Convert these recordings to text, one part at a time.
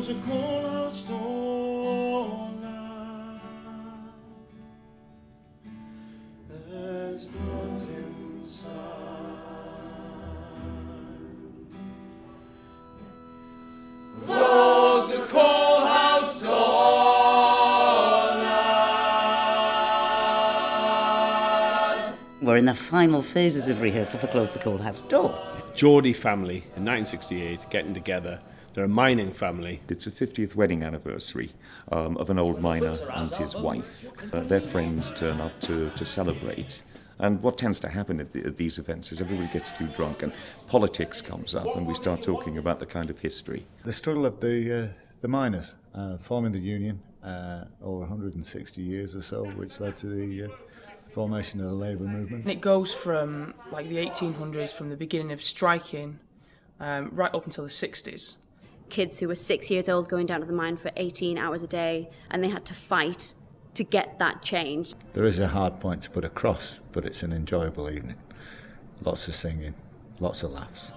Close the coalhouse door now. There's blood inside. Close the coalhouse door, lad. We're in the final phases of rehearsal for Close the Coalhouse Door. Geordie family in 1968 getting together. They're a mining family. It's a 50th wedding anniversary of an old miner and his wife. Their friends turn up to celebrate. And what tends to happen at these events is everybody gets too drunk and politics comes up and we start talking about the kind of history. The struggle of the miners forming the union over 160 years or so, which led to the formation of the labour movement. And it goes from like the 1800s, from the beginning of striking, right up until the 60s. Kids who were 6 years old going down to the mine for 18 hours a day, and they had to fight to get that change. There is a hard point to put across, but it's an enjoyable evening. Lots of singing, lots of laughs.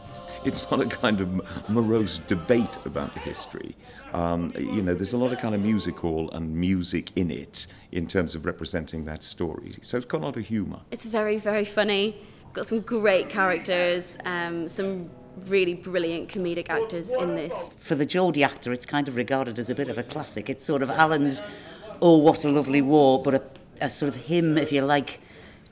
It's not a kind of morose debate about the history. You know, there's a lot of kind of music hall and music in it in terms of representing that story. So it's got a lot of humour. It's very, very funny. Got some great characters, some really brilliant comedic actors in this. For the Geordie actor, it's kind of regarded as a bit of a classic. It's sort of Alan's "Oh, what a lovely war," but a sort of hymn, if you like,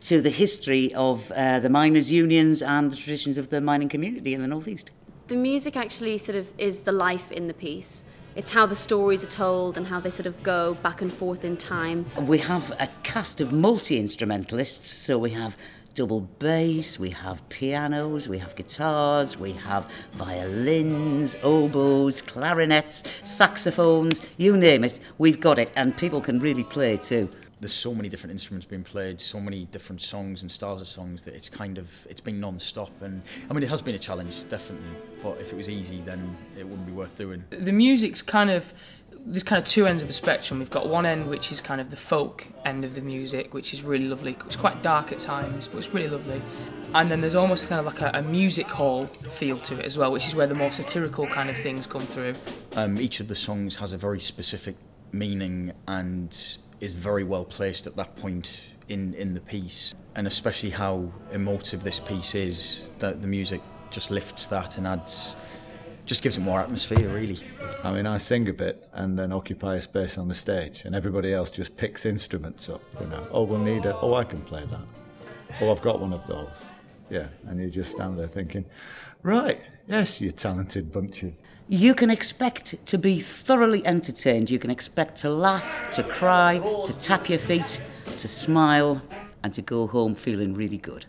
to the history of the miners' unions and the traditions of the mining community in the North East. The music actually sort of is the life in the piece. It's how the stories are told and how they sort of go back and forth in time. We have a cast of multi-instrumentalists, so we have double bass, we have pianos, we have guitars, we have violins, oboes, clarinets, saxophones, you name it, we've got it, and people can really play too. There's so many different instruments being played, so many different songs and styles of songs that it's been non-stop, and I mean it has been a challenge, definitely, but if it was easy then it wouldn't be worth doing. The music's there's kind of two ends of a spectrum. We've got one end which is kind of the folk end of the music, which is really lovely. It's quite dark at times, but it's really lovely. And then there's almost kind of like a music hall feel to it as well, which is where the more satirical kind of things come through. Each of the songs has a very specific meaning and is very well placed at that point in the piece. And especially how emotive this piece is, that the music just lifts that and just gives it more atmosphere, really. I mean, I sing a bit and then occupy a space on the stage, and everybody else just picks instruments up, you know. Oh, we'll need it. Oh, I can play that. Oh, I've got one of those. Yeah, and you just stand there thinking, right, yes, you talented bunch of... You can expect to be thoroughly entertained. You can expect to laugh, to cry, to tap your feet, to smile, and to go home feeling really good.